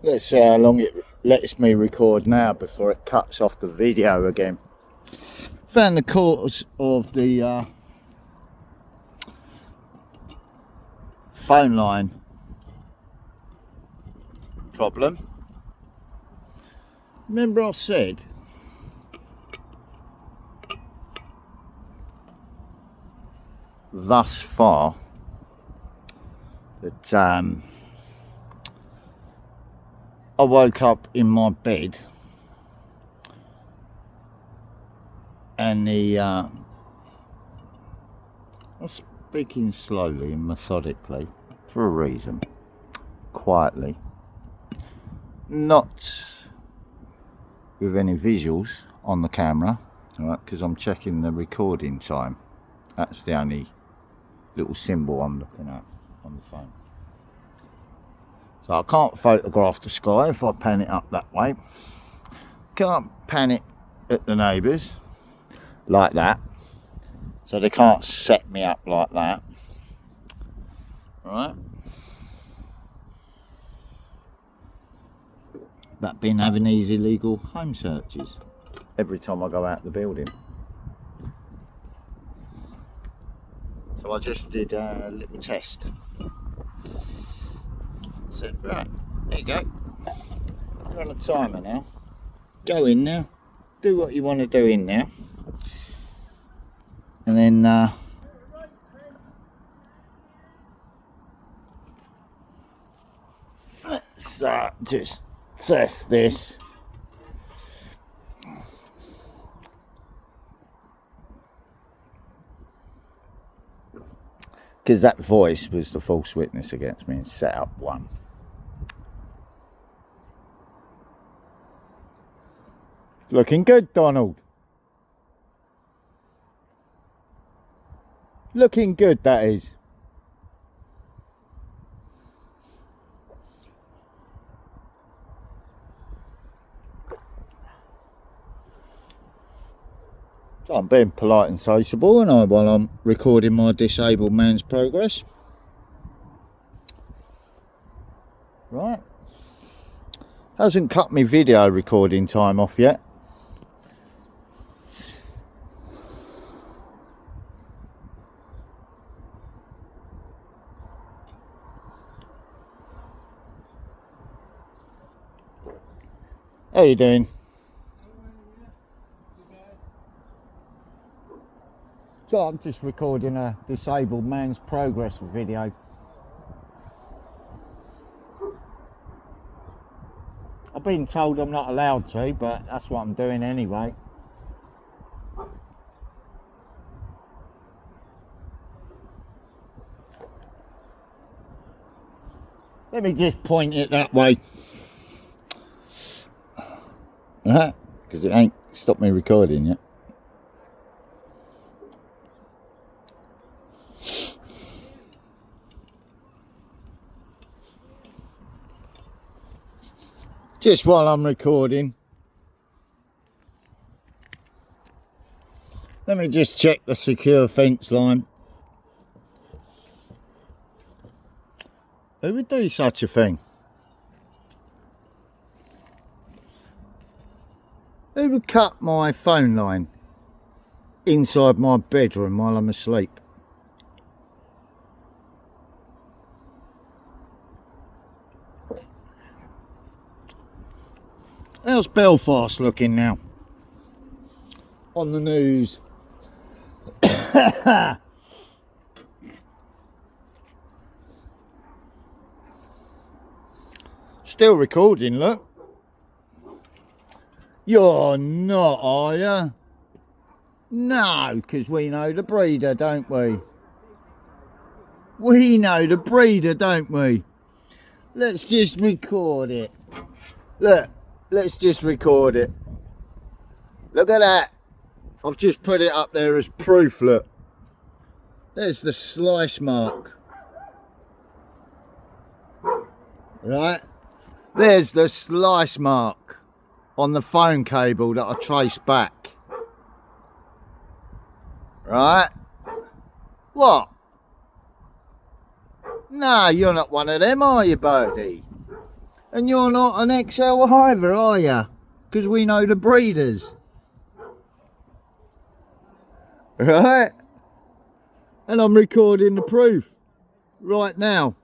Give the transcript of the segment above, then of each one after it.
Let's see how long it lets me record now before it cuts off the video again. Found the cause of the phone line problem. Remember I said thus far that I woke up in my bed and I'm speaking slowly and methodically for a reason, quietly, not with any visuals on the camera, right? Because I'm checking the recording time. That's the only little symbol I'm looking at on the phone. So I can't photograph the sky if I pan it up that way. Can't pan it at the neighbours like that. So they can't set me up like that. Right? But been having these illegal home searches every time I go out the building. So I just did a little test. Said, right, there you go. You're on a timer now. Go in now. Do what you want to do in there. And then let's just test this. Because that voice was the false witness against me in setup 1. Looking good, Donald. Looking good, that is. So I'm being polite and sociable, and while I'm recording my disabled man's progress. Right. Hasn't cut me video recording time off yet. How you doing? So I'm just recording a disabled man's progress video. I've been told I'm not allowed to, but that's what I'm doing anyway. Let me just point it that way. Because it ain't stopped me recording yet. Just while I'm recording, let me just check the secure fence line. Who would do such a thing? Who would cut my phone line inside my bedroom while I'm asleep? How's Belfast looking now? On the news. Still recording, look. You're not, are you? No, because we know the breeder, don't we? We know the breeder, don't we? Let's just record it. Look, let's just record it. Look at that. I've just put it up there as proof, look. There's the slice mark. Right? There's the slice mark on the phone cable that I traced back. Right? What? No, you're not one of them, are you, birdie? And you're not an XL either, are you? Because we know the breeders. Right? And I'm recording the proof right now.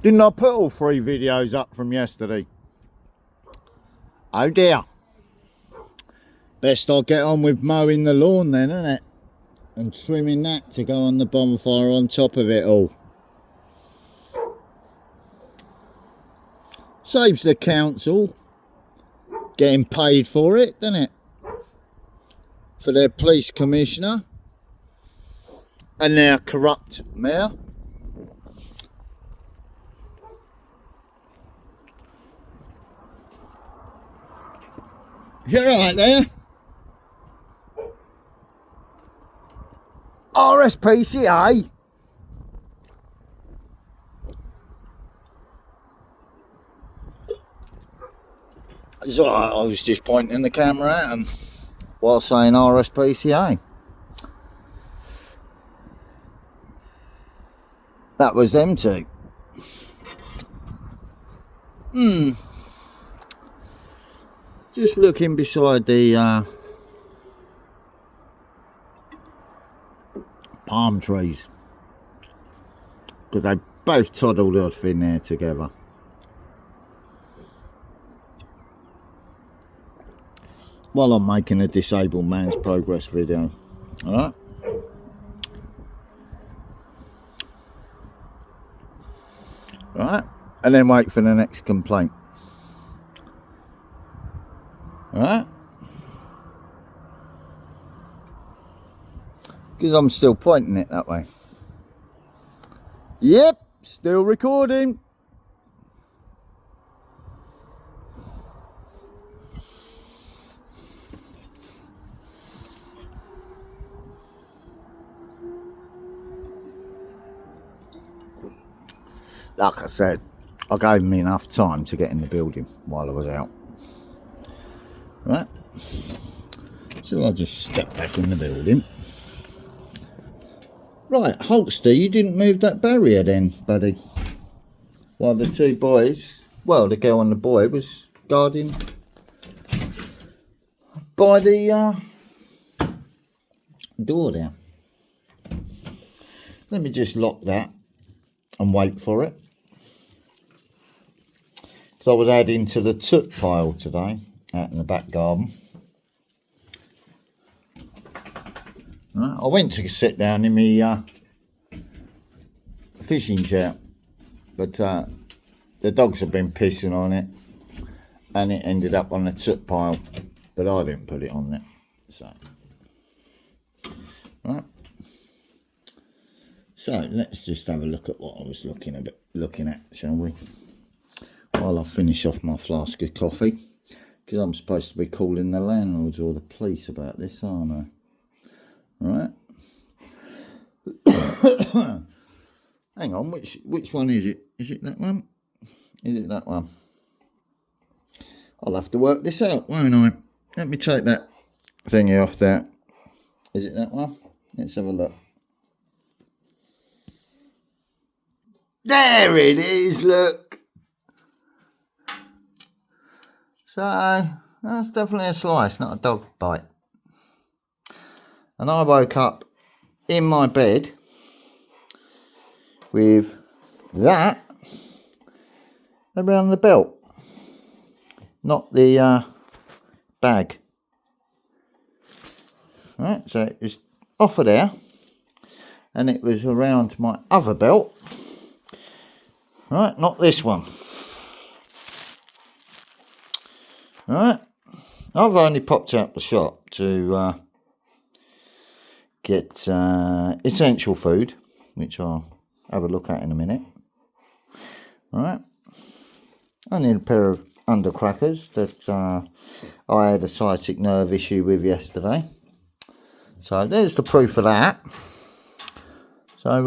Didn't I put all 3 videos up from yesterday? Oh dear. Best I get on with mowing the lawn then, isn't it? And trimming that to go on the bonfire on top of it all. Saves the council getting paid for it, doesn't it? For their police commissioner and their corrupt mayor. You're right there. RSPCA. So I was just pointing the camera at them while saying RSPCA. That was them two. Just looking beside the palm trees, because they both toddled off in there together. While I'm making a disabled man's progress video. Alright. Right. And then wait for the next complaint. Alright. Because I'm still pointing it that way. Yep, still recording. Like I said, I gave me enough time to get in the building while I was out. Right. So I'll just step back in the building. Right, Holster, you didn't move that barrier then, buddy. While the 2 boys, well, the girl and the boy was guarding by the door there. Let me just lock that and wait for it. So I was adding to the took pile today out in the back garden. Right, I went to sit down in my fishing chair, but the dogs have been pissing on it and it ended up on the took pile, but I didn't put it on there. So, right. So let's just have a look at what I was looking at, shall we? While I finish off my flask of coffee, because I'm supposed to be calling the landlords or the police about this, aren't I? Right. Hang on, which one is it? Is it that one? Is it that one? I'll have to work this out, won't I? Let me take that thingy off there. Is it that one? Let's have a look. There it is, look. So, that's definitely a slice, not a dog bite. And I woke up in my bed with that around the belt, not the bag. Right, so it was off of there and it was around my other belt. Right, not this one. Right, I've only popped out the shop to get essential food, which I'll have a look at in a minute. Alright, I need a pair of undercrackers that I had a sciatic nerve issue with yesterday. So there's the proof of that. So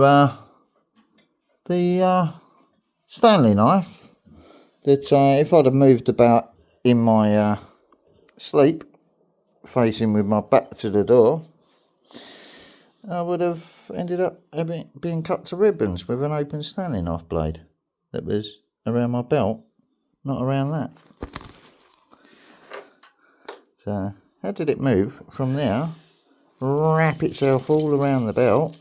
the Stanley knife that if I'd have moved about in my sleep, facing with my back to the door, I would have ended up being cut to ribbons with an open Stanley knife blade that was around my belt, not around that. So how did it move from there, wrap itself all around the belt,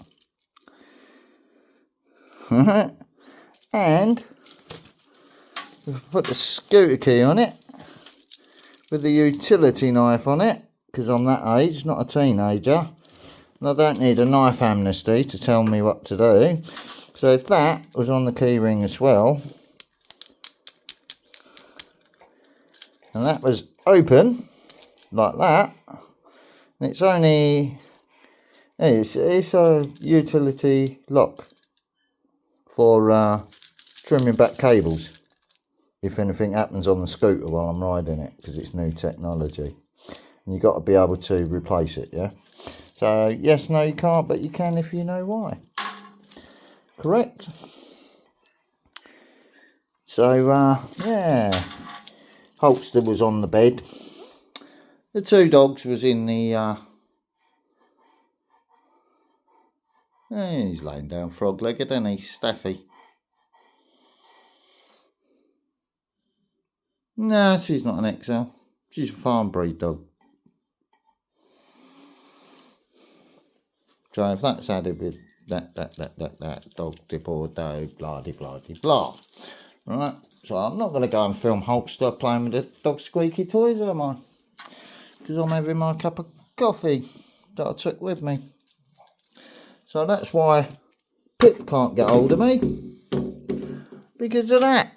and put the scooter key on it with the utility knife on it, because I'm that age, not a teenager, and I don't need a knife amnesty to tell me what to do. So if that was on the key ring as well, and that was open like that, and it's only, it's a utility lock for trimming back cables if anything happens on the scooter while I'm riding it, because it's new technology and you've got to be able to replace it. Yeah, so yes, no you can't, but you can if you know why. Correct. So yeah, holster was on the bed, the two dogs was in the he's laying down frog-legged, isn't he, Staffy? No, she's not an XL. She's a farm breed dog. So if that's added with that dog dip or do blah de blah de blah. Right, so I'm not going to go and film Hulkster playing with the dog squeaky toys, am I? Because I'm having my cup of coffee that I took with me. So that's why Pip can't get hold of me, because of that.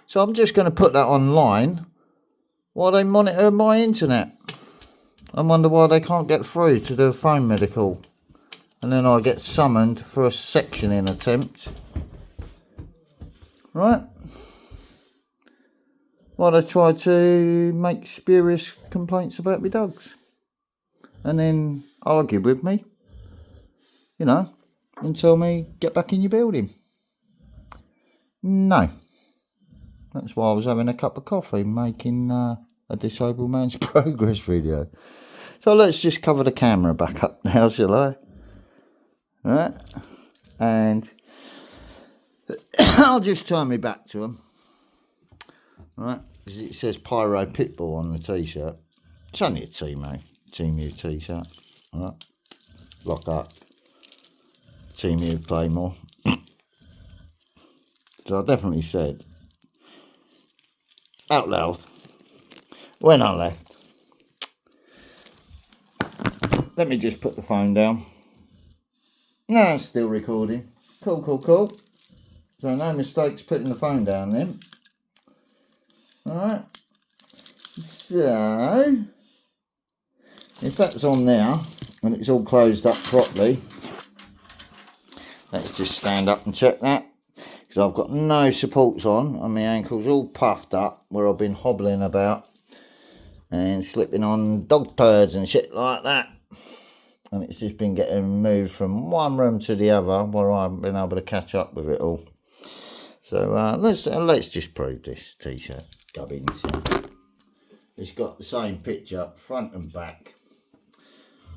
So I'm just going to put that online while they monitor my internet. I wonder why they can't get through to do a phone medical. And then I get summoned for a sectioning attempt. Right? While they try to make spurious complaints about my dogs. And then argue with me. You know, and tell me, get back in your building. No. That's why I was having a cup of coffee making a disabled man's progress video. So let's just cover the camera back up now, shall I? Right. And I'll just turn me back to them. Right. Because it says Pyro Pitbull on the t-shirt. It's only a Team U t-shirt. Right. Lock up. Team U Claymore. So I definitely said out loud when I left, let me just put the phone down. No, it's still recording. Cool. So no mistakes putting the phone down then. Alright. So if that's on there and it's all closed up properly, let's just stand up and check that. Because I've got no supports on and my ankles all puffed up where I've been hobbling about and slipping on dog turds and shit like that. And it's just been getting moved from one room to the other where I've been able to catch up with it all. So let's just prove this t-shirt. Gubbins. It's got the same picture front and back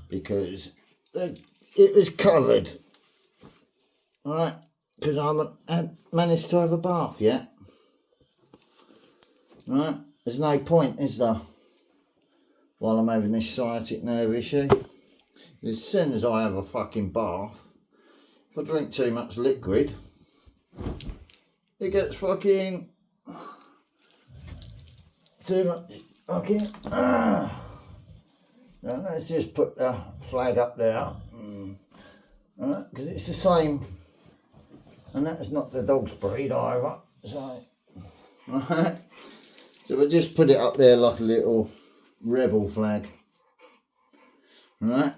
because it was covered. Right. Because I haven't managed to have a bath yet. Right? There's no point, is there? While I'm having this sciatic nerve issue. As soon as I have a fucking bath, if I drink too much liquid, it gets fucking too much fucking. Now let's just put the flag up there. Right? Because it's the same. And that's not the dog's breed either. So, right. So we'll just put it up there like a little rebel flag. Right.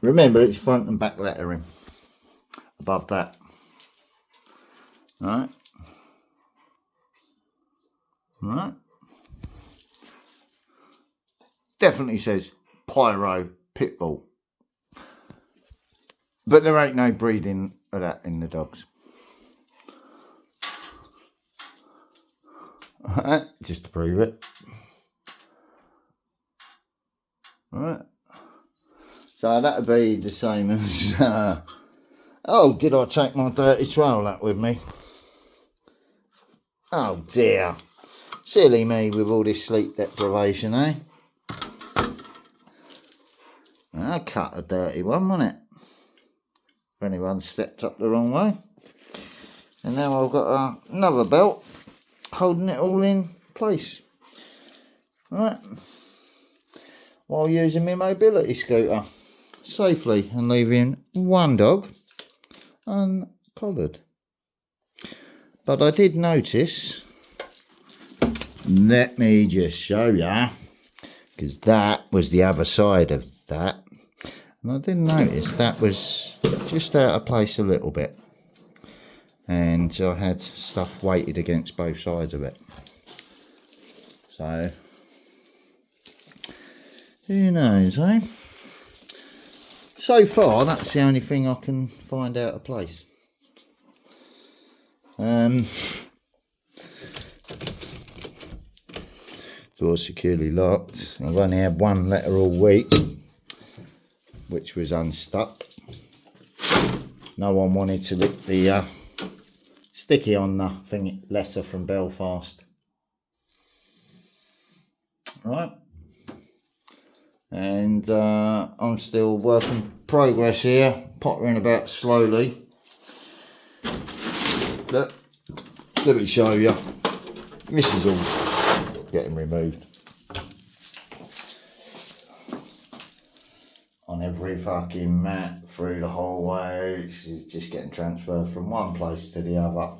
Remember, it's front and back lettering above that. Right. Right. Definitely says Pyro Pitbull. But there ain't no breeding of that in the dogs. Alright, just to prove it. Alright. So that'd be the same as, oh, did I take my dirty trowel out with me? Oh dear. Silly me with all this sleep deprivation, eh? I cut a dirty one, wasn't it? If anyone stepped up the wrong way. And now I've got another belt holding it all in place. Right. While using my mobility scooter safely and leaving one dog uncollared. But I did notice, let me just show ya, because that was the other side of that, and I did notice that was just out of place a little bit, and I had stuff weighted against both sides of it. So who knows, eh? So far that's the only thing I can find out of place. Door securely locked. I've only had one letter all week, which was unstuck. No one wanted to lick the sticky on the thing, letter from Belfast. Right. And I'm still work in progress here, pottering about slowly. Look, let me show you. This is all getting removed. On every fucking mat through the hallway, it's just getting transferred from one place to the other.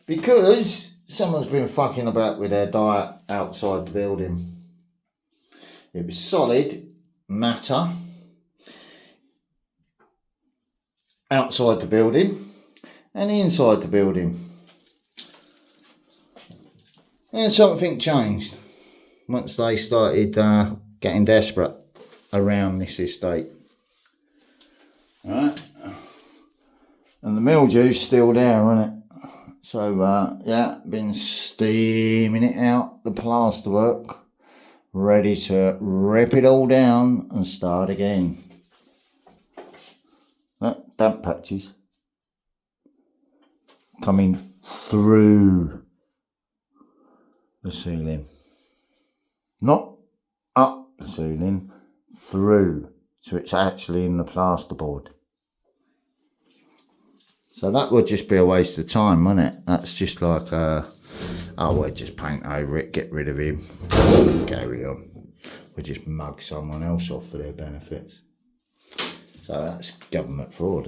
Because someone's been fucking about with their diet outside the building. It was solid matter outside the building and inside the building. And something changed once they started getting desperate around this estate. Right. And the mildew's still there, isn't it? So, yeah, been steaming it out, the plasterwork, ready to rip it all down and start again. Look, damp patches coming through the ceiling. Not up the ceiling, through. So it's actually in the plasterboard. So that would just be a waste of time, wouldn't it? That's just like, oh, we'll just paint over it, get rid of him, carry on. We'll just mug someone else off for their benefits. So that's government fraud.